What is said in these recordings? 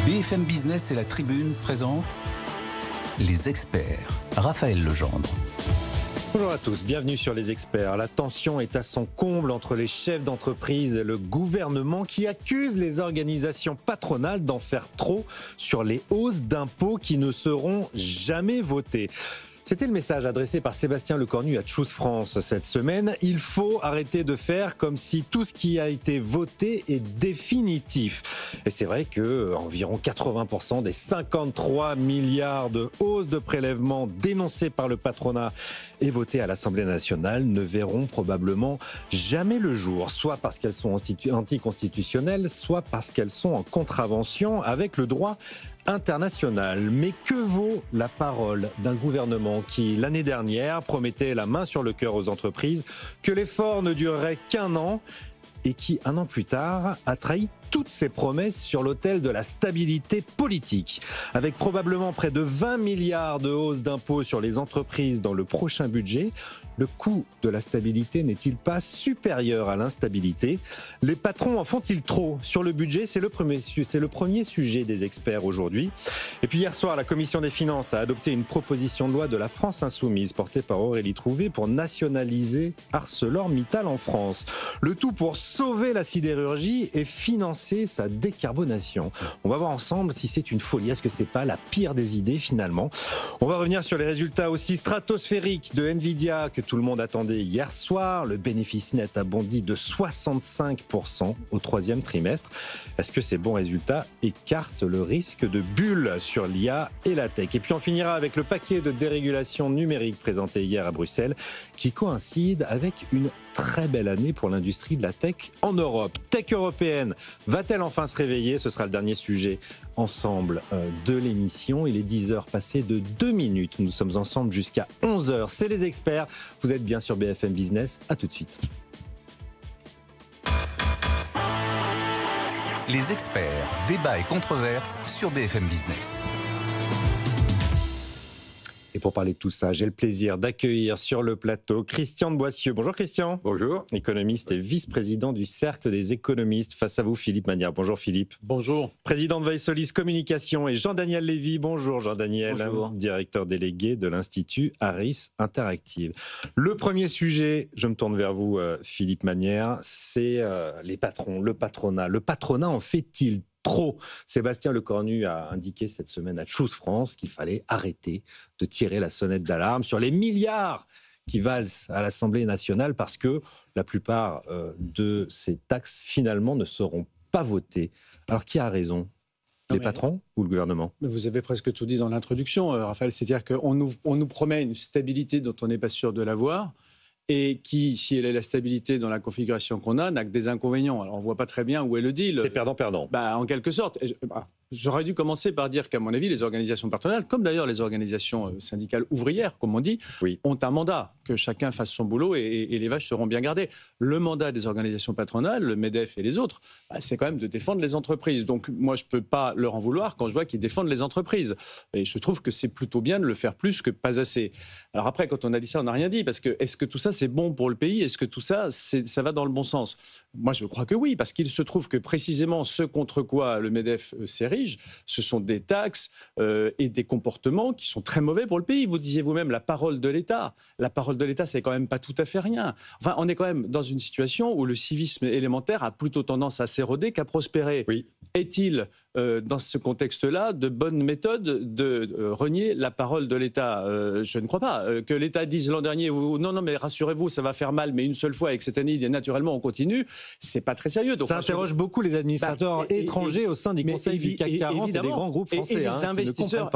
BFM Business et la Tribune présentent Les Experts. Raphaël Legendre. Bonjour à tous, bienvenue sur Les Experts. La tension est à son comble entre les chefs d'entreprise et le gouvernement qui accuse les organisations patronales d'en faire trop sur les hausses d'impôts qui ne seront jamais votées. C'était le message adressé par Sébastien Lecornu à Choose France cette semaine. Il faut arrêter de faire comme si tout ce qui a été voté est définitif. Et c'est vrai que environ 80% des 53 milliards de hausses de prélèvements dénoncés par le patronat et votés à l'Assemblée nationale ne verront probablement jamais le jour, soit parce qu'elles sont anticonstitutionnelles, soit parce qu'elles sont en contravention avec le droit international. Mais que vaut la parole d'un gouvernement qui, l'année dernière, promettait la main sur le cœur aux entreprises, que l'effort ne durerait qu'un an et qui, un an plus tard, a trahi toutes ses promesses sur l'autel de la stabilité politique. Avec probablement près de 20 milliards de hausses d'impôts sur les entreprises dans le prochain budget, le coût de la stabilité n'est-il pas supérieur à l'instabilité ? Les patrons en font-ils trop sur le budget ? C'est le premier sujet des experts aujourd'hui. Et puis hier soir, la Commission des finances a adopté une proposition de loi de la France insoumise portée par Aurélie Trouvé pour nationaliser ArcelorMittal en France. Le tout pour sauver la sidérurgie et financer sa décarbonation. On va voir ensemble si c'est une folie. Est-ce que c'est pas la pire des idées finalement ? On va revenir sur les résultats aussi stratosphériques de Nvidia que tout le monde attendait hier soir. Le bénéfice net a bondi de 65% au troisième trimestre. Est-ce que ces bons résultats écartent le risque de bulle sur l'IA et la tech ? Et puis on finira avec le paquet de dérégulation numérique présenté hier à Bruxelles qui coïncide avec une très belle année pour l'industrie de la tech en Europe. Tech européenne va-t-elle enfin se réveiller ? Ce sera le dernier sujet ensemble de l'émission. Il est 10h passé de 2 minutes. Nous sommes ensemble jusqu'à 11h. C'est Les Experts. Vous êtes bien sur BFM Business. À tout de suite. Les Experts, débats et controverses sur BFM Business. Et pour parler de tout ça, j'ai le plaisir d'accueillir sur le plateau Christian de Boissieu. Bonjour Christian. Bonjour. Économiste et vice-président du Cercle des économistes. Face à vous, Philippe Manière. Bonjour Philippe. Bonjour. Président de Vaissolis Communication et Jean-Daniel Lévy. Bonjour Jean-Daniel. Bonjour. Directeur délégué de l'Institut Harris Interactive. Le premier sujet, je me tourne vers vous Philippe Manière, c'est les patrons, le patronat. Le patronat en fait-il trop ? Sébastien Lecornu a indiqué cette semaine à Choose France qu'il fallait arrêter de tirer la sonnette d'alarme sur les milliards qui valsent à l'Assemblée nationale parce que la plupart de ces taxes finalement ne seront pas votées. Alors qui a raison ? Les patrons ou le gouvernement ? Vous avez presque tout dit dans l'introduction, Raphaël. C'est-à-dire qu'on nous promet une stabilité dont on n'est pas sûr de l'avoir et qui, si elle est la stabilité dans la configuration qu'on a, n'a que des inconvénients. Alors on ne voit pas très bien où est le deal. C'est perdant-perdant. En quelque sorte. J'aurais dû commencer par dire qu'à mon avis, les organisations patronales, comme d'ailleurs les organisations syndicales ouvrières, comme on dit, ont un mandat, que chacun fasse son boulot et les vaches seront bien gardées. Le mandat des organisations patronales, le MEDEF et les autres, c'est quand même de défendre les entreprises. Donc moi, je ne peux pas leur en vouloir quand je vois qu'ils défendent les entreprises. Et je trouve que c'est plutôt bien de le faire plus que pas assez. Alors après, quand on a dit ça, on n'a rien dit, parce que est-ce que tout ça, c'est bon pour le pays ? Est-ce que tout ça, ça va dans le bon sens ? Moi, je crois que oui, parce qu'il se trouve que précisément ce contre quoi le MEDEF s'érige, ce sont des taxes et des comportements qui sont très mauvais pour le pays. Vous disiez vous-même la parole de l'État. La parole de l'État, c'est quand même pas tout à fait rien. Enfin, on est quand même dans une situation où le civisme élémentaire a plutôt tendance à s'éroder qu'à prospérer. Oui. Est-il, dans ce contexte-là, de bonnes méthodes de renier la parole de l'État ? Je ne crois pas. Que l'État dise l'an dernier, non, mais rassurez-vous, ça va faire mal, mais une seule fois, et que cette année, naturellement, on continue, c'est pas très sérieux. Donc, ça interroge beaucoup les administrateurs étrangers au sein des conseils du CAC 40 et des grands groupes français.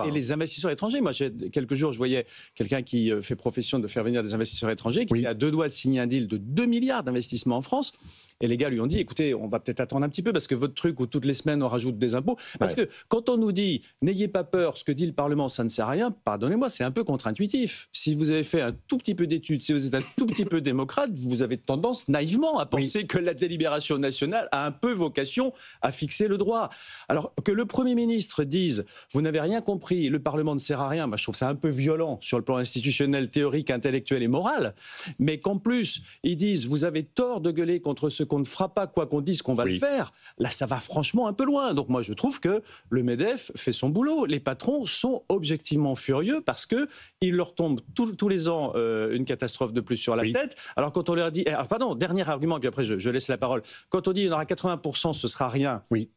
Et les investisseurs étrangers. Moi, quelques jours, je voyais quelqu'un qui fait profession de faire venir des investisseurs étrangers, qui est à 2 doigts de signer un deal de 2 milliards d'investissements en France. Et les gars lui ont dit, écoutez, on va peut-être attendre un petit peu parce que votre truc où toutes les semaines on rajoute des impôts. Parce que quand on nous dit, n'ayez pas peur, ce que dit le Parlement, ça ne sert à rien, pardonnez-moi, c'est un peu contre-intuitif. Si vous avez fait un tout petit peu d'études, si vous êtes un tout petit peu démocrate, vous avez tendance naïvement à penser que la délibération nationale a un peu vocation à fixer le droit. Alors que le Premier ministre dise, vous n'avez rien compris, le Parlement ne sert à rien, moi, je trouve ça un peu violent sur le plan institutionnel, théorique, intellectuel et moral, mais qu'en plus, ils disent, vous avez tort de gueuler contre ce qu'on ne fera pas, quoi qu'on dise qu'on va le faire, là ça va franchement un peu loin. Donc moi je trouve que le MEDEF fait son boulot. Les patrons sont objectivement furieux parce qu'il leur tombe tous les ans une catastrophe de plus sur la tête. Alors quand on leur dit... Alors, pardon, dernier argument, puis après je laisse la parole. Quand on dit qu'il y en aura 80%, ce sera rien. Oui.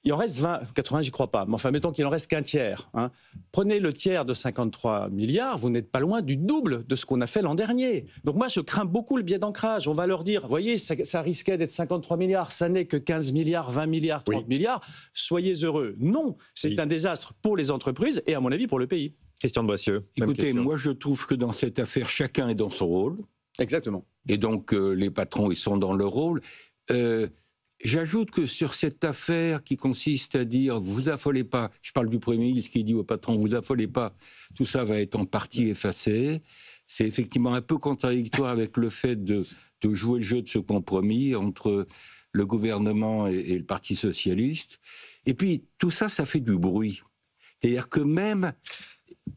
Il en reste 20, 80, j'y crois pas. Mais enfin, mettons qu'il en reste qu'un tiers. Hein. Prenez le tiers de 53 milliards, vous n'êtes pas loin du double de ce qu'on a fait l'an dernier. Donc moi, je crains beaucoup le biais d'ancrage. On va leur dire, voyez, ça risquait d'être 53 milliards, ça n'est que 15 milliards, 20 milliards, 30 milliards. Soyez heureux. Non, c'est un désastre pour les entreprises et à mon avis pour le pays. Christian de Boissieu. Écoutez, moi je trouve que dans cette affaire, chacun est dans son rôle. Exactement. Et donc les patrons, ils sont dans leur rôle. J'ajoute que sur cette affaire qui consiste à dire « vous affolez pas », je parle du Premier ministre qui dit au patron « vous affolez pas », tout ça va être en partie effacé. C'est effectivement un peu contradictoire avec le fait de jouer le jeu de ce compromis entre le gouvernement et le Parti socialiste. Et puis tout ça, ça fait du bruit. C'est-à-dire que même...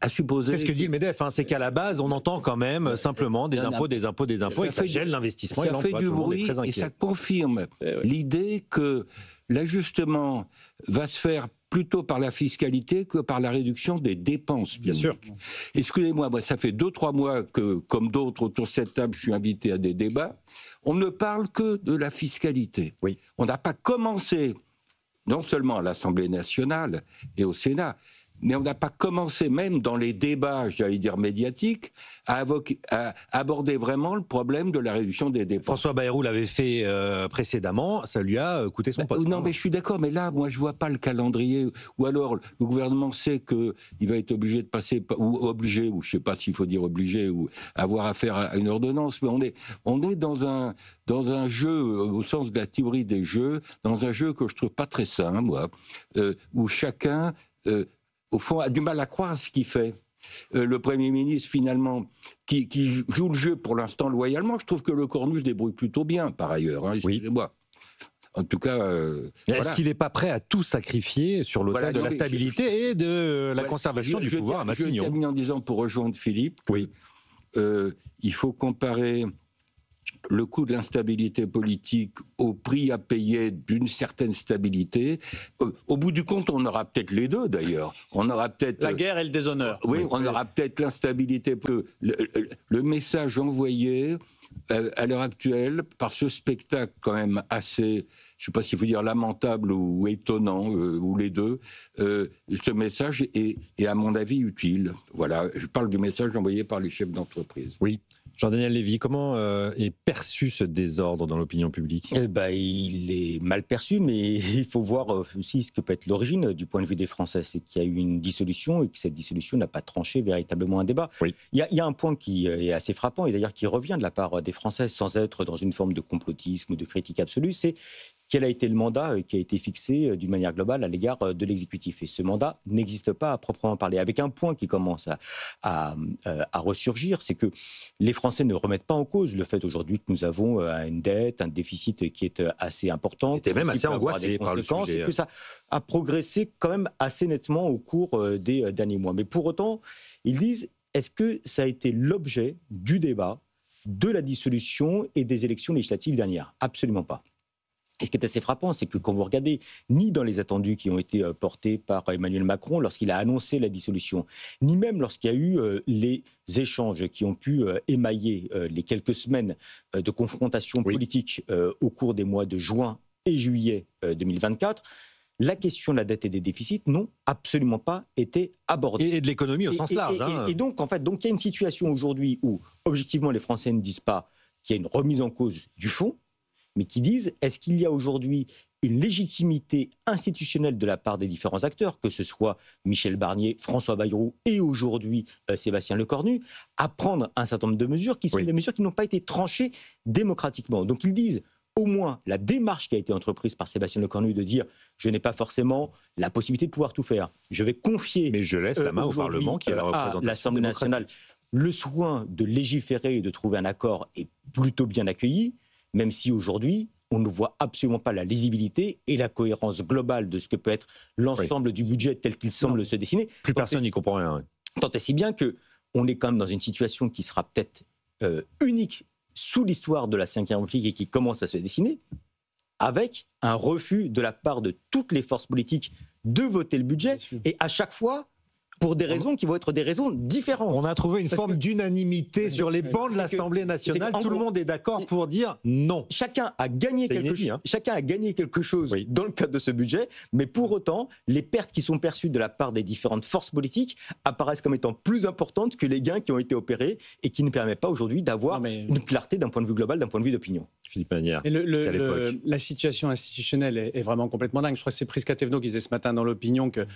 à supposer... C'est ce que dit le MEDEF, hein, c'est qu'à la base, on entend quand même simplement des impôts, et que ça gèle l'investissement et l'emploi. Ça fait du bruit et ça confirme l'idée que l'ajustement va se faire plutôt par la fiscalité que par la réduction des dépenses. Bien sûr. Excusez-moi, ça fait 2-3 mois que, comme d'autres autour de cette table, je suis invité à des débats. On ne parle que de la fiscalité. Oui. On n'a pas commencé, non seulement à l'Assemblée nationale et au Sénat, mais on n'a pas commencé, même dans les débats, j'allais dire médiatiques, à aborder vraiment le problème de la réduction des dépenses. François Bayrou l'avait fait précédemment, ça lui a coûté son poste. Non, mais je suis d'accord, mais là, moi, je ne vois pas le calendrier. Ou alors, le gouvernement sait qu'il va être obligé de passer, ou obligé, ou je ne sais pas s'il faut dire obligé, ou avoir affaire à une ordonnance, mais on est dans un jeu, au sens de la théorie des jeux, dans un jeu que je ne trouve pas très sain, moi, où chacun... au fond, a du mal à croire ce qu'il fait. Le Premier ministre, finalement, qui joue le jeu pour l'instant loyalement, je trouve que le Cornu se débrouille plutôt bien, par ailleurs. Hein, excusez-moi. En tout cas... Est-ce qu'il n'est pas prêt à tout sacrifier sur l'autel de la stabilité et de la conservation du pouvoir à Matignon? Je termine en disant, pour rejoindre Philippe, il faut comparer le coût de l'instabilité politique au prix à payer d'une certaine stabilité. Au bout du compte, on aura peut-être les deux, d'ailleurs. On aura peut-être... La guerre et le déshonneur. Oui, on aura peut-être l'instabilité. Le message envoyé à l'heure actuelle, par ce spectacle quand même assez, je ne sais pas s'il faut dire lamentable ou étonnant, ou les deux, ce message est à mon avis utile. Voilà, je parle du message envoyé par les chefs d'entreprise. Oui. Jean-Daniel Lévy, comment est perçu ce désordre dans l'opinion publique ? Il est mal perçu, mais il faut voir aussi ce que peut être l'origine du point de vue des Français. C'est qu'il y a eu une dissolution et que cette dissolution n'a pas tranché véritablement un débat. Oui. Il y a un point qui est assez frappant et d'ailleurs qui revient de la part des Français sans être dans une forme de complotisme ou de critique absolue, c'est quel a été le mandat qui a été fixé d'une manière globale à l'égard de l'exécutif. Et ce mandat n'existe pas à proprement parler. Avec un point qui commence à ressurgir, c'est que les Français ne remettent pas en cause le fait aujourd'hui que nous avons une dette, un déficit qui est assez important. C'était même assez angoissé par le sujet. Et que ça a progressé quand même assez nettement au cours des derniers mois. Mais pour autant, ils disent, est-ce que ça a été l'objet du débat de la dissolution et des élections législatives dernières? Absolument pas. Et ce qui est assez frappant, c'est que quand vous regardez, ni dans les attendus qui ont été portés par Emmanuel Macron lorsqu'il a annoncé la dissolution, ni même lorsqu'il y a eu les échanges qui ont pu émailler les quelques semaines de confrontation politique au cours des mois de juin et juillet 2024, la question de la dette et des déficits n'ont absolument pas été abordée. Et de l'économie au sens large. Et donc, en fait, il y a une situation aujourd'hui où, objectivement, les Français ne disent pas qu'il y a une remise en cause du fond, mais qui disent, est-ce qu'il y a aujourd'hui une légitimité institutionnelle de la part des différents acteurs, que ce soit Michel Barnier, François Bayrou et aujourd'hui Sébastien Lecornu, à prendre un certain nombre de mesures qui sont des mesures qui n'ont pas été tranchées démocratiquement. Donc ils disent, au moins, la démarche qui a été entreprise par Sébastien Lecornu de dire « je n'ai pas forcément la possibilité de pouvoir tout faire, je vais confier mais je laisse la main au Parlement qui a la représentation à l'Assemblée nationale le soin de légiférer et de trouver un accord est plutôt bien accueilli », même si aujourd'hui, on ne voit absolument pas la lisibilité et la cohérence globale de ce que peut être l'ensemble du budget tel qu'il semble se dessiner. Plus personne n'y comprend rien. Tant et si bien qu'on est quand même dans une situation qui sera peut-être unique sous l'histoire de la Ve République et qui commence à se dessiner. avec un refus de la part de toutes les forces politiques de voter le budget, et à chaque fois, pour des raisons qui vont être des raisons différentes. On a trouvé une forme d'unanimité sur les bancs de l'Assemblée nationale. Tout le monde est d'accord pour dire non. Chacun a gagné quelque chose dans le cadre de ce budget, mais pour autant, les pertes qui sont perçues de la part des différentes forces politiques apparaissent comme étant plus importantes que les gains qui ont été opérés et qui ne permettent pas aujourd'hui d'avoir une clarté d'un point de vue global, d'un point de vue d'opinion. Philippe Magnière. La situation institutionnelle est vraiment complètement dingue. Je crois que c'est Prisca Thévenot qui disait ce matin dans l'opinion que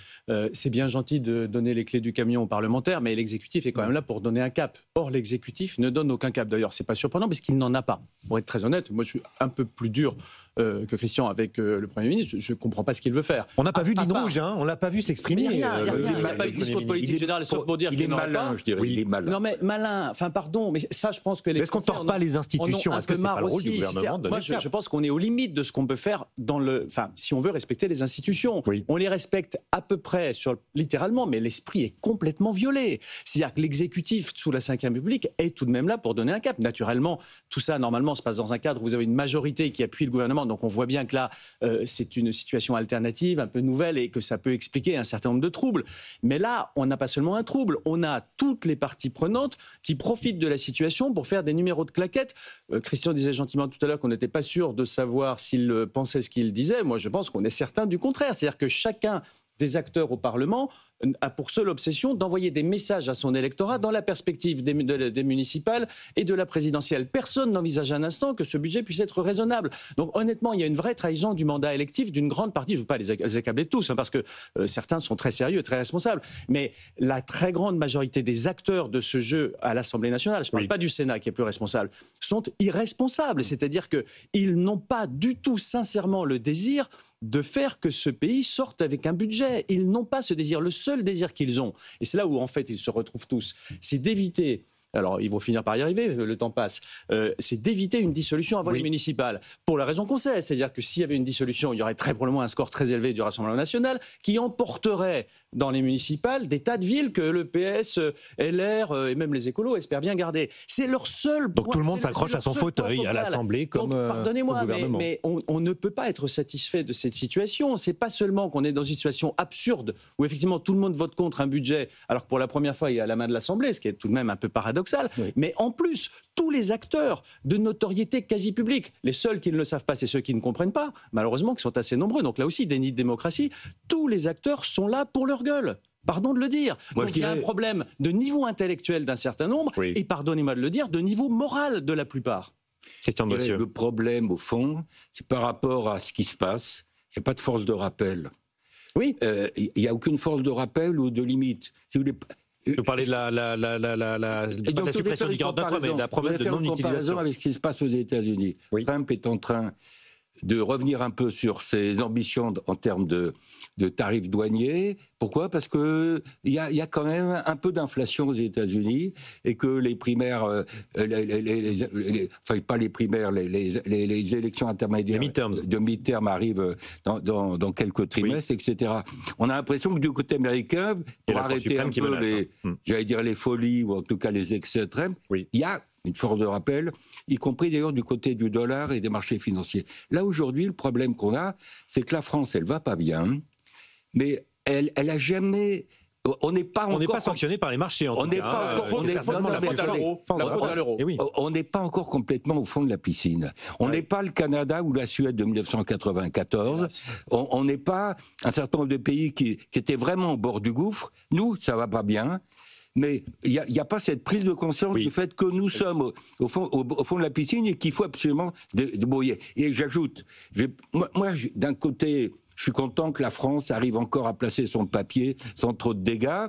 c'est bien gentil de donner les clés du camion aux parlementaires, mais l'exécutif est quand même là pour donner un cap. Or, l'exécutif ne donne aucun cap. D'ailleurs, c'est pas surprenant parce qu'il n'en a pas. Pour être très honnête, moi je suis un peu plus dur que Christian avec le Premier ministre. Je ne comprends pas ce qu'il veut faire. On n'a pas vu ligne rouge, on ne l'a pas vu s'exprimer. Il n'a pas eu de discours de politique générale, sauf pour dire qu'il est malin, je dirais. Il est malin. Non mais malin, enfin pardon, mais ça je pense que les Est-ce qu'on ne tord pas les institutions? Est-ce que c'est pas le rôle du gouvernement de Moi je pense qu'on est aux limites de ce qu'on peut faire si on veut respecter les institutions. Oui. On les respecte à peu près, littéralement, mais l'esprit est complètement violé. C'est-à-dire que l'exécutif sous la Ve République est tout de même là pour donner un cap. Naturellement, tout ça normalement se passe dans un cadre où vous avez une majorité qui appuie le gouvernement. Donc on voit bien que là, c'est une situation alternative, un peu nouvelle, et que ça peut expliquer un certain nombre de troubles. Mais là, on n'a pas seulement un trouble, on a toutes les parties prenantes qui profitent de la situation pour faire des numéros de claquettes. Christian disait gentiment tout à l'heure qu'on n'était pas sûr de savoir s'il pensait ce qu'il disait. Moi, je pense qu'on est certain du contraire. C'est-à-dire que chacun des acteurs au Parlement a pour seule obsession d'envoyer des messages à son électorat dans la perspective des municipales et de la présidentielle. Personne n'envisage un instant que ce budget puisse être raisonnable. Donc honnêtement, il y a une vraie trahison du mandat électif d'une grande partie. Je ne veux pas les accabler tous, parce que certains sont très sérieux, très responsables. Mais la très grande majorité des acteurs de ce jeu à l'Assemblée nationale, je ne parle pas du Sénat qui est plus responsable, sont irresponsables. C'est-à-dire qu'ils n'ont pas du tout sincèrement le désir de faire que ce pays sorte avec un budget. Ils n'ont pas ce désir. Le seul désir qu'ils ont, et c'est là où en fait ils se retrouvent tous, c'est d'éviter, alors ils vont finir par y arriver, le temps passe, c'est d'éviter une dissolution avant les municipales. Pour la raison qu'on sait, c'est-à-dire que s'il y avait une dissolution, il y aurait très probablement un score très élevé du Rassemblement national qui emporterait dans les municipales des tas de villes que le PS, LR et même les écolos espèrent bien garder. C'est leur seul... Donc tout le monde s'accroche à son fauteuil à l'Assemblée comme pardonnez-moi, au gouvernement. mais on ne peut pas être satisfait de cette situation. C'est pas seulement qu'on est dans une situation absurde où effectivement tout le monde vote contre un budget alors que pour la première fois il est à la main de l'Assemblée, ce qui est tout de même un peu paradoxal. Oui. Mais en plus, tous les acteurs de notoriété quasi publique, les seuls qui ne le savent pas, c'est ceux qui ne comprennent pas, malheureusement, qui sont assez nombreux. Donc là aussi, déni de démocratie. Tous les acteurs sont là pour leur gueule. Pardon de le dire. Moi, donc il y a un problème de niveau intellectuel d'un certain nombre et, pardonnez-moi de le dire, de niveau moral de la plupart. Question de monsieur. Le problème, au fond, c'est par rapport à ce qui se passe, il n'y a pas de force de rappel. Oui. Il n'y a aucune force de rappel ou de limite. Si vous voulez... Vous parlez de la suppression du 49.3, mais de la promesse de non-utilisation. Avec ce qui se passe aux États-Unis. Oui. Trump est en train de revenir un peu sur ses ambitions en termes de tarifs douaniers. Pourquoi ? Parce qu'il y a quand même un peu d'inflation aux États-Unis et que les primaires, enfin pas les primaires, les élections intermédiaires de midterm arrivent dans quelques trimestres, etc. On a l'impression que du côté américain, pour arrêter un peu les folies ou en tout cas les excès extrêmes, il y a une force de rappel, y compris d'ailleurs du côté du dollar et des marchés financiers. Là, aujourd'hui, le problème qu'on a, c'est que la France, elle va pas bien, mais elle a jamais... On n'est pas sanctionné par les marchés, en tout cas. On n'est pas encore complètement au fond de la piscine. On n'est pas le Canada ou la Suède de 1994. On n'est pas un certain nombre de pays qui étaient vraiment au bord du gouffre. Nous, ça va pas bien. Mais il n'y a pas cette prise de conscience du fait que nous sommes au fond de la piscine et qu'il faut absolument débrouiller. Et j'ajoute, moi d'un côté, je suis content que la France arrive encore à placer son papier sans trop de dégâts.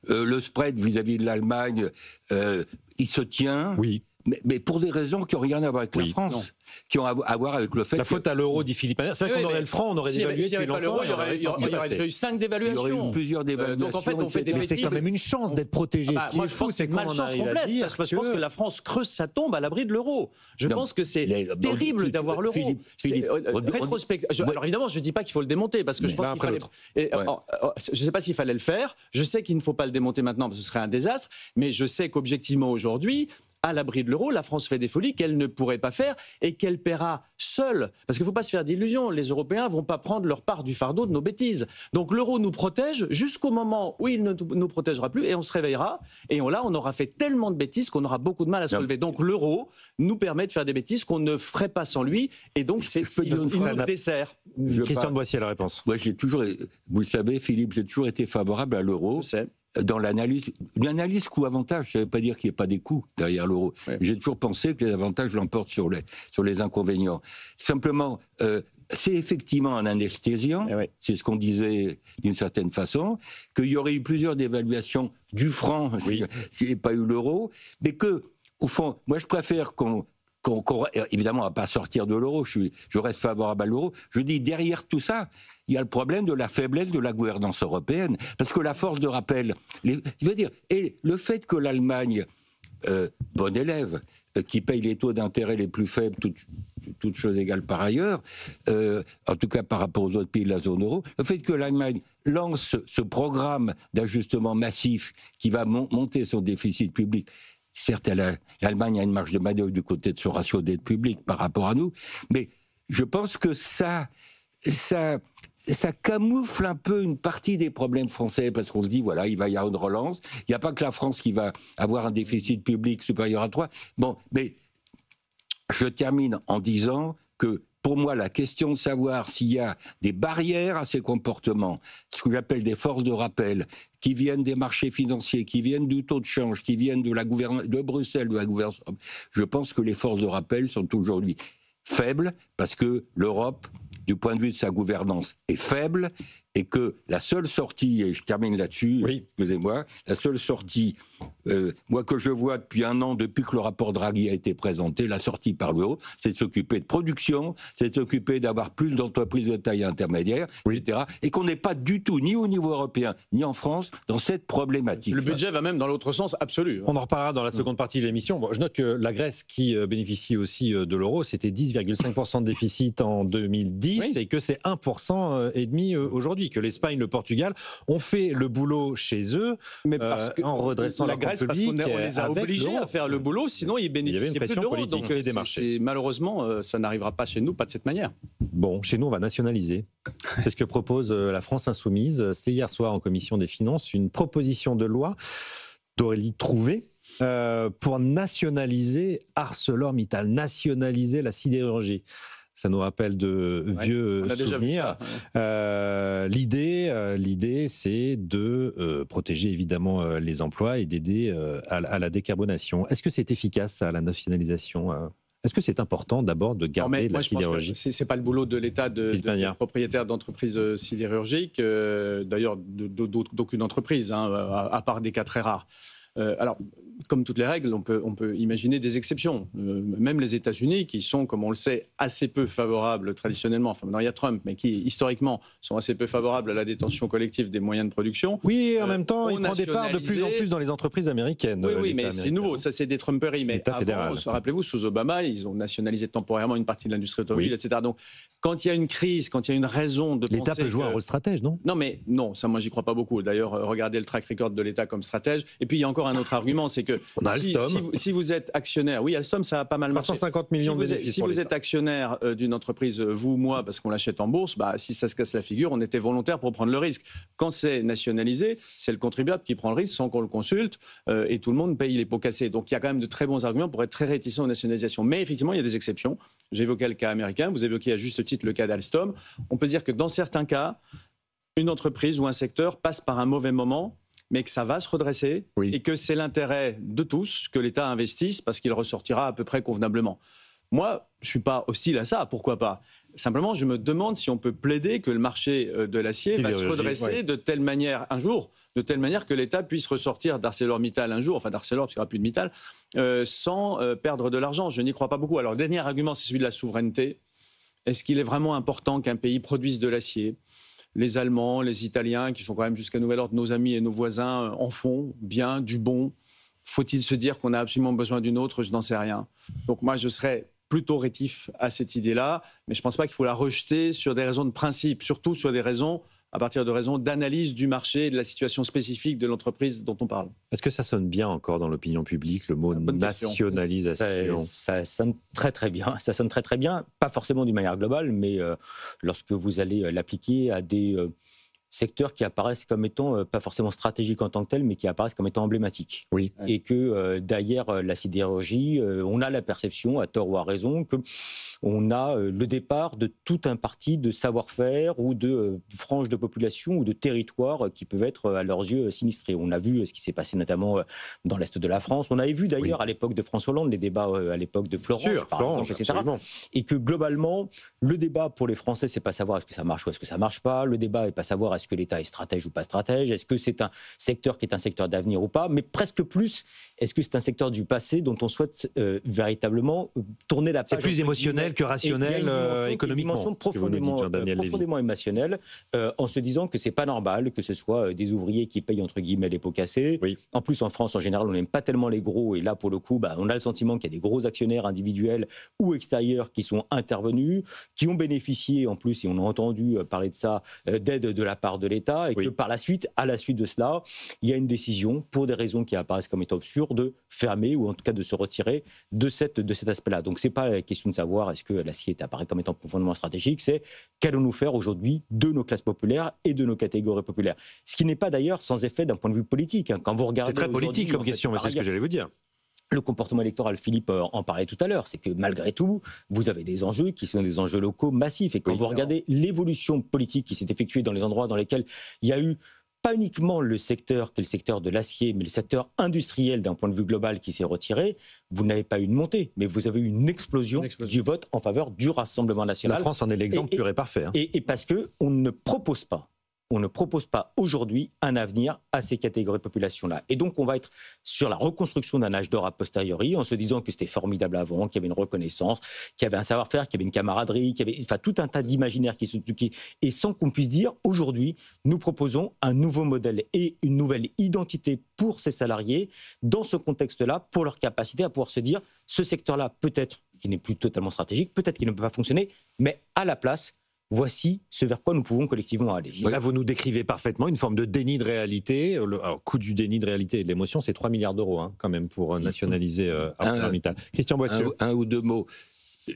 Le spread vis-à-vis de l'Allemagne, il se tient. Oui. Mais pour des raisons qui n'ont rien à voir avec la France. Non. Qui ont à voir avec le fait la faute à l'euro, dit Philippe Magnière. C'est vrai qu'on aurait le franc, on aurait dévalué depuis longtemps. Il y aurait déjà eu 5 dévaluations. Il y aurait eu plusieurs dévaluations. Donc en fait, on fait des bêtises. Mais c'est quand même une chance d'être protégé. Ce qui est fou, c'est qu'on en arrive à dire parce que je pense que la France creuse sa tombe à l'abri de l'euro. Je pense que c'est terrible d'avoir l'euro. Alors évidemment, je ne dis pas qu'il faut le démonter, parce que je pense qu'il fallait... Je ne sais pas s'il fallait le faire. Je sais qu'il ne faut pas le démonter maintenant, parce que ce serait un désastre. Mais je sais qu'objectivement, aujourd'hui, à l'abri de l'euro. La France fait des folies qu'elle ne pourrait pas faire et qu'elle paiera seule. Parce qu'il ne faut pas se faire d'illusions. Les Européens ne vont pas prendre leur part du fardeau de nos bêtises. Donc l'euro nous protège jusqu'au moment où il ne nous protégera plus et on se réveillera. Et là, on aura fait tellement de bêtises qu'on aura beaucoup de mal à se relever. Donc l'euro nous permet de faire des bêtises qu'on ne ferait pas sans lui. Et donc c'est une dessert. Christian de Boissier, la réponse. Moi, vous le savez, Philippe, j'ai toujours été favorable à l'euro. Je sais. Dans l'analyse coût-avantage, ça ne veut pas dire qu'il n'y ait pas des coûts derrière l'euro. Oui. J'ai toujours pensé que les avantages l'emportent sur les inconvénients. Simplement, c'est effectivement un anesthésiant, c'est ce qu'on disait d'une certaine façon, qu'il y aurait eu plusieurs dévaluations du franc s'il n'y avait pas eu l'euro, mais que, au fond, moi je préfère évidemment, on ne va pas sortir de l'euro, je reste favorable à l'euro. Je dis, derrière tout ça, il y a le problème de la faiblesse de la gouvernance européenne. Parce que la force de rappel, et le fait que l'Allemagne, bon élève, qui paye les taux d'intérêt les plus faibles, toutes choses égales par ailleurs, en tout cas par rapport aux autres pays de la zone euro, le fait que l'Allemagne lance ce programme d'ajustement massif qui va monter son déficit public. Certes, l'Allemagne a une marge de manœuvre du côté de son ratio dette publique par rapport à nous, mais je pense que ça camoufle un peu une partie des problèmes français, parce qu'on se dit, voilà, il va y avoir une relance, il n'y a pas que la France qui va avoir un déficit public supérieur à 3. Bon, mais je termine en disant que, pour moi, la question de savoir s'il y a des barrières à ces comportements, ce que j'appelle des forces de rappel, qui viennent des marchés financiers, qui viennent du taux de change, qui viennent de Bruxelles, de la gouvernance, je pense que les forces de rappel sont aujourd'hui faibles, parce que l'Europe, du point de vue de sa gouvernance, est faible, et que la seule sortie, et je termine là-dessus, excusez-moi, la seule sortie, moi que je vois depuis un an, depuis que le rapport Draghi a été présenté, la sortie par le haut, c'est de s'occuper de production, c'est de s'occuper d'avoir plus d'entreprises de taille intermédiaire, etc., et qu'on n'est pas du tout, ni au niveau européen, ni en France, dans cette problématique. Le budget va même dans l'autre sens absolu. On en reparlera dans la seconde partie de l'émission. Bon, je note que la Grèce, qui bénéficie aussi de l'euro, c'était 10,5% de déficit en 2010, et que c'est 1% et demi aujourd'hui, que l'Espagne, le Portugal ont fait le boulot chez eux, mais parce que en redressant la Grèce, parce qu'on les a obligés à faire le boulot, sinon ils bénéficiaient plus de l'euro. Donc des marchés. Malheureusement, ça n'arrivera pas chez nous, pas de cette manière. Bon, chez nous, on va nationaliser. C'est ce que propose la France Insoumise. C'était hier soir en commission des finances, une proposition de loi d'Aurélie Trouvé pour nationaliser ArcelorMittal, nationaliser la sidérurgie. Ça nous rappelle de vieux souvenirs. L'idée, c'est de protéger évidemment les emplois et d'aider à la décarbonation. Est-ce que c'est efficace, à la nationalisation Est-ce que c'est important d'abord de garder la sidérurgie ? C'est pas le boulot de l'État de propriétaire d'entreprises sidérurgiques, d'ailleurs d'aucune entreprise, à part des cas très rares. Alors, comme toutes les règles, on peut imaginer des exceptions. Même les États-Unis, qui sont, comme on le sait, assez peu favorables traditionnellement, enfin maintenant il y a Trump, mais qui historiquement sont assez peu favorables à la détention collective des moyens de production. Oui, et en même temps, il prend des parts de plus en plus dans les entreprises américaines. Oui, mais c'est nouveau, ça c'est des Trumperies. Mais avant, rappelez-vous, sous Obama, ils ont nationalisé temporairement une partie de l'industrie automobile, etc. Donc, quand il y a une crise, quand il y a une raison de penser... L'État peut jouer un rôle stratège, non ? Non, ça moi j'y crois pas beaucoup. D'ailleurs, regardez le track record de l'État comme stratège. Et puis il y a encore un autre argument, c'est que si vous êtes actionnaire, oui, Alstom, ça a pas mal marché. 350 millions de bénéfices. Si vous êtes actionnaire d'une entreprise, vous, moi, parce qu'on l'achète en bourse, si ça se casse la figure, on était volontaire pour prendre le risque. Quand c'est nationalisé, c'est le contribuable qui prend le risque sans qu'on le consulte et tout le monde paye les pots cassés. Donc il y a quand même de très bons arguments pour être très réticent aux nationalisations. Mais effectivement, il y a des exceptions. J'évoquais le cas américain, vous évoquez à juste titre le cas d'Alstom. On peut se dire que dans certains cas, une entreprise ou un secteur passe par un mauvais moment, mais que ça va se redresser et que c'est l'intérêt de tous que l'État investisse parce qu'il ressortira à peu près convenablement. Moi, je ne suis pas hostile à ça, pourquoi pas ? Simplement, je me demande si on peut plaider que le marché de l'acier va se redresser de telle manière un jour, de telle manière que l'État puisse ressortir d'ArcelorMittal un jour, enfin d'Arcelor, parce qu'il n'y aura plus de Mittal, sans perdre de l'argent. Je n'y crois pas beaucoup. Alors, le dernier argument, c'est celui de la souveraineté. Est-ce qu'il est vraiment important qu'un pays produise de l'acier ? Les Allemands, les Italiens, qui sont quand même jusqu'à nouvel ordre nos amis et nos voisins, en font bien, du bon. Faut-il se dire qu'on a absolument besoin d'une autre ? Je n'en sais rien. Donc moi, je serais plutôt rétif à cette idée-là, mais je ne pense pas qu'il faut la rejeter sur des raisons de principe, surtout sur des raisons à partir de raisons d'analyse du marché et de la situation spécifique de l'entreprise dont on parle. Est-ce que ça sonne bien encore dans l'opinion publique, le mot nationalisation? Ça sonne très très bien. Ça sonne très très bien, pas forcément d'une manière globale, mais lorsque vous allez l'appliquer à des secteurs qui apparaissent comme étant pas forcément stratégiques en tant que tels, mais qui apparaissent comme étant emblématiques. Oui. Et que derrière la sidérurgie, on a la perception, à tort ou à raison, que on a le départ de tout un parti de savoir-faire ou de franges de population ou de territoires qui peuvent être à leurs yeux sinistrés. On a vu ce qui s'est passé notamment dans l'Est de la France. On avait vu d'ailleurs à l'époque de François Hollande les débats à l'époque de Florence, par exemple, etc. Absolument. Et que globalement, le débat pour les Français, c'est pas savoir est-ce que ça marche ou est-ce que ça marche pas. Le débat est pas savoir est-ce que l'État est stratège ou pas stratège, est-ce que c'est un secteur qui est un secteur d'avenir ou pas, mais presque plus, est-ce que c'est un secteur du passé dont on souhaite véritablement tourner la page. C'est plus émotionnel que rationnel économiquement. Une dimension profondément émotionnelle, en se disant que c'est pas normal que ce soit des ouvriers qui payent entre guillemets les pots cassés. Oui. En plus, en France, en général, on n'aime pas tellement les gros, et là, pour le coup, on a le sentiment qu'il y a des gros actionnaires individuels ou extérieurs qui sont intervenus, qui ont bénéficié en plus, et on a entendu parler de ça, d'aide de la part de l'État, et que par la suite, à la suite de cela, il y a une décision, pour des raisons qui apparaissent comme étant obscures, de fermer ou en tout cas de se retirer de cet aspect-là. Donc c'est pas la question de savoir est-ce que l'acier apparaît comme étant profondément stratégique, c'est qu'allons-nous faire aujourd'hui de nos classes populaires et de nos catégories populaires. Ce qui n'est pas d'ailleurs sans effet d'un point de vue politique. Quand vous regardez, c'est très politique comme question, mais c'est ce que j'allais vous dire. Le comportement électoral, Philippe en parlait tout à l'heure, c'est que malgré tout, vous avez des enjeux qui sont des enjeux locaux massifs. Et quand vous regardez l'évolution politique qui s'est effectuée dans les endroits dans lesquels il y a eu pas uniquement le secteur qui est le secteur de l'acier, mais le secteur industriel d'un point de vue global qui s'est retiré, vous n'avez pas eu une montée, mais vous avez eu une explosion du vote en faveur du Rassemblement national. La France en est l'exemple pur et parfait. Et parce qu'on ne propose pas. On ne propose pas aujourd'hui un avenir à ces catégories de population-là. Et donc, on va être sur la reconstruction d'un âge d'or a posteriori, en se disant que c'était formidable avant, qu'il y avait une reconnaissance, qu'il y avait un savoir-faire, qu'il y avait une camaraderie, qu'il y avait tout un tas d'imaginaires et sans qu'on puisse dire, aujourd'hui, nous proposons un nouveau modèle et une nouvelle identité pour ces salariés, dans ce contexte-là, pour leur capacité à pouvoir se dire, ce secteur-là, peut-être qui n'est plus totalement stratégique, peut-être qu'il ne peut pas fonctionner, mais à la place, voici ce vers quoi nous pouvons collectivement aller. Là, vous nous décrivez parfaitement une forme de déni de réalité. Le coût du déni de réalité et de l'émotion, c'est 3 milliards d'euros quand même pour nationaliser ArcelorMittal. Christian Boissieu. Un ou deux mots.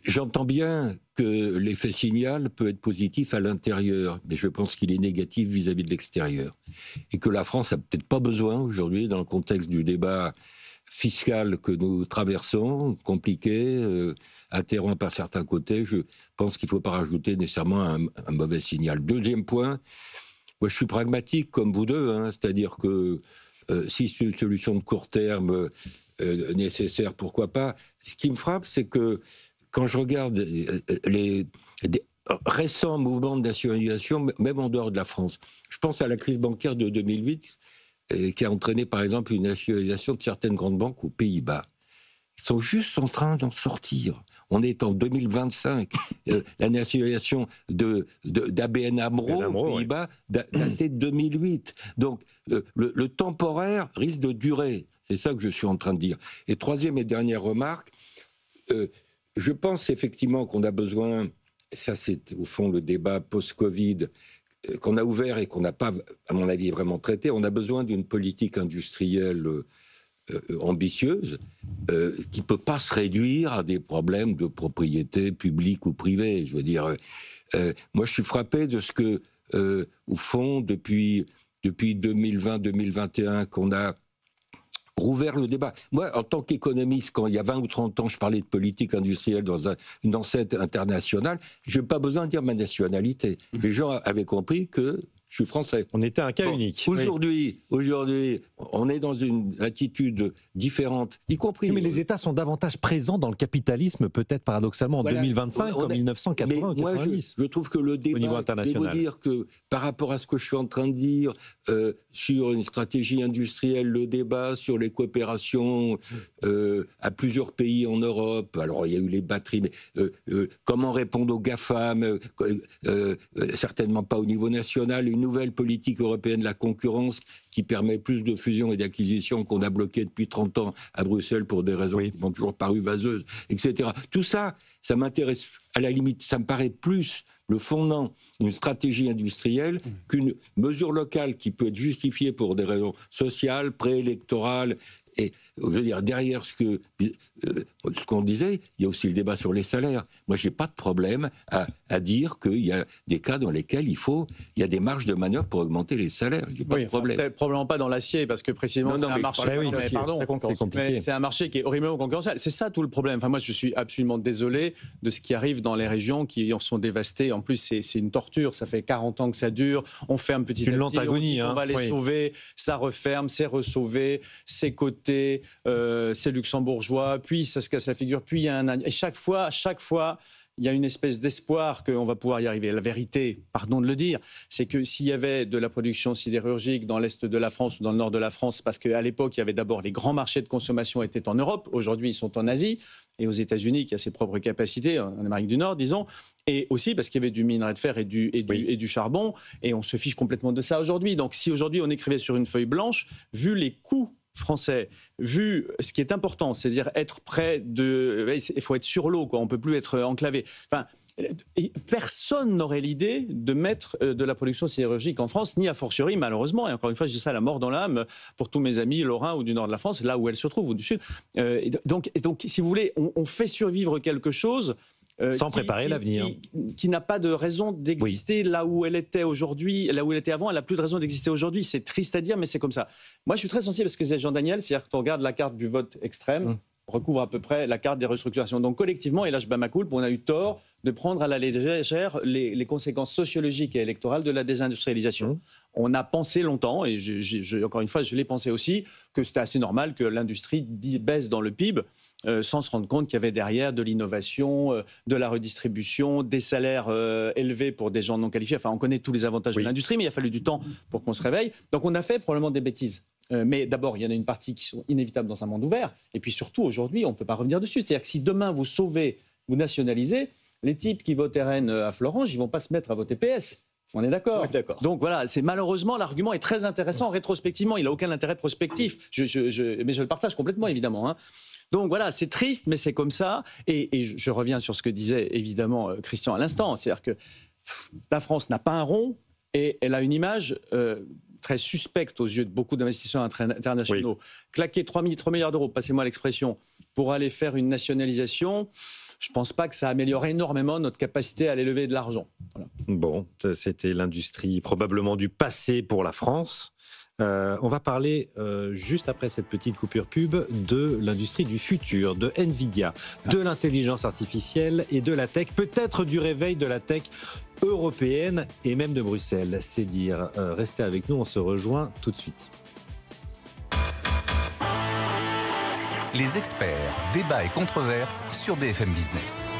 J'entends bien que l'effet signal peut être positif à l'intérieur, mais je pense qu'il est négatif vis-à-vis de l'extérieur. Et que la France n'a peut-être pas besoin aujourd'hui, dans le contexte du débat fiscal que nous traversons, compliqué, atterrant par certains côtés, je pense qu'il ne faut pas rajouter nécessairement un mauvais signal. Deuxième point, moi je suis pragmatique comme vous deux, c'est-à-dire que si c'est une solution de court terme nécessaire, pourquoi pas. Ce qui me frappe, c'est que quand je regarde les récents mouvements de nationalisation, même en dehors de la France, je pense à la crise bancaire de 2008, qui a entraîné par exemple une nationalisation de certaines grandes banques aux Pays-Bas. Ils sont juste en train d'en sortir. On est en 2025. La nationalisation d'ABN AMRO aux Pays-Bas datée de 2008. Donc le temporaire risque de durer. C'est ça que je suis en train de dire. Et troisième et dernière remarque, je pense effectivement qu'on a besoin, ça c'est au fond le débat post-Covid, qu'on a ouvert et qu'on n'a pas, à mon avis, vraiment traité, on a besoin d'une politique industrielle ambitieuse qui ne peut pas se réduire à des problèmes de propriété publique ou privée. Je veux dire, moi je suis frappé de ce que, au fond, depuis 2020-2021, qu'on a rouvert le débat. Moi, en tant qu'économiste, quand il y a 20 ou 30 ans, je parlais de politique industrielle dans une enceinte internationale, je n'ai pas besoin de dire ma nationalité. Les gens avaient compris que je suis français. On était un cas unique. Aujourd'hui, on est dans une attitude différente, y compris... Mais les États sont davantage présents dans le capitalisme, peut-être paradoxalement, en 2025, comme 1980 ou 90. Je trouve que le débat, au niveau international. Je vais vous dire que par rapport à ce que je suis en train de dire sur une stratégie industrielle, le débat sur les coopérations à plusieurs pays en Europe, alors il y a eu les batteries, mais comment répondre aux GAFAM, certainement pas au niveau national, une nouvelle politique européenne de la concurrence qui permet plus de fusion et d'acquisition qu'on a bloqué depuis 30 ans à Bruxelles pour des raisons qui m'ont toujours paru vaseuses, etc. Tout ça, ça m'intéresse, à la limite, ça me paraît plus le fondement d'une stratégie industrielle qu'une mesure locale qui peut être justifiée pour des raisons sociales, préélectorales. Et je veux dire, derrière ce qu'on disait, il y a aussi le débat sur les salaires. Moi, je n'ai pas de problème à dire qu'il y a des cas dans lesquels il y a des marges de manœuvre pour augmenter les salaires. J'ai pas de problème. Probablement pas dans l'acier, parce que précisément, c'est un marché. C'est un marché qui est horriblement concurrentiel. C'est ça tout le problème. Enfin, moi, je suis absolument désolé de ce qui arrive dans les régions qui en sont dévastées. En plus, c'est une torture. Ça fait 40 ans que ça dure. On ferme petit à petit. On va les sauver. Ça referme, c'est ressauvé, c'est coté, c'est luxembourgeois. Puis ça se casse la figure. Puis il y a et chaque fois, il y a une espèce d'espoir qu'on va pouvoir y arriver. La vérité, pardon de le dire, c'est que s'il y avait de la production sidérurgique dans l'est de la France ou dans le nord de la France, parce qu'à l'époque, il y avait d'abord les grands marchés de consommation étaient en Europe, aujourd'hui ils sont en Asie, et aux États-Unis qui a ses propres capacités, en Amérique du Nord, disons, et aussi parce qu'il y avait du minerai de fer et du charbon, et on se fiche complètement de ça aujourd'hui. Donc si aujourd'hui on écrivait sur une feuille blanche, vu les coûts français, vu ce qui est important, c'est-à-dire être près de... Il faut être sur l'eau, quoi. On ne peut plus être enclavé. Enfin, personne n'aurait l'idée de mettre de la production sidérurgique en France, ni a fortiori, malheureusement, et encore une fois, je dis ça à la mort dans l'âme, pour tous mes amis lorrains ou du nord de la France, là où elle se trouve, ou du sud. Donc, si vous voulez, on fait survivre quelque chose... sans préparer l'avenir. Qui n'a pas de raison d'exister là où elle était aujourd'hui, là où elle était avant, elle n'a plus de raison d'exister aujourd'hui. C'est triste à dire, mais c'est comme ça. Moi, je suis très sensible à ce que c'est Jean Daniel, c'est-à-dire que tu regardes la carte du vote extrême, recouvre à peu près la carte des restructurations. Donc collectivement, et là je bats ma coupe, on a eu tort de prendre à la légère les conséquences sociologiques et électorales de la désindustrialisation. On a pensé longtemps, et encore une fois, je l'ai pensé aussi, que c'était assez normal que l'industrie baisse dans le PIB, sans se rendre compte qu'il y avait derrière de l'innovation, de la redistribution, des salaires élevés pour des gens non qualifiés. Enfin, on connaît tous les avantages de l'industrie, mais il a fallu du temps pour qu'on se réveille. Donc on a fait probablement des bêtises. Mais d'abord, il y en a une partie qui sont inévitables dans un monde ouvert. Et puis surtout, aujourd'hui, on ne peut pas revenir dessus. C'est-à-dire que si demain, vous sauvez, vous nationalisez, les types qui votent RN à Florange, ils ne vont pas se mettre à voter PS. On est d'accord. Donc voilà, malheureusement, l'argument est très intéressant rétrospectivement. Il n'a aucun intérêt prospectif. Mais je le partage complètement, évidemment. Hein. Donc voilà, c'est triste, mais c'est comme ça. Et je reviens sur ce que disait évidemment Christian à l'instant. C'est-à-dire que la France n'a pas un rond et elle a une image très suspecte aux yeux de beaucoup d'investisseurs internationaux. Claquer 3 milliards d'euros, passez-moi l'expression, pour aller faire une nationalisation, je ne pense pas que ça améliore énormément notre capacité à aller lever de l'argent. Voilà. Bon, c'était l'industrie probablement du passé pour la France. On va parler, juste après cette petite coupure pub, de l'industrie du futur, de Nvidia, de l'intelligence artificielle et de la tech, peut-être du réveil de la tech européenne et même de Bruxelles. C'est dire. Restez avec nous, on se rejoint tout de suite. Les experts, débats et controverses sur BFM Business.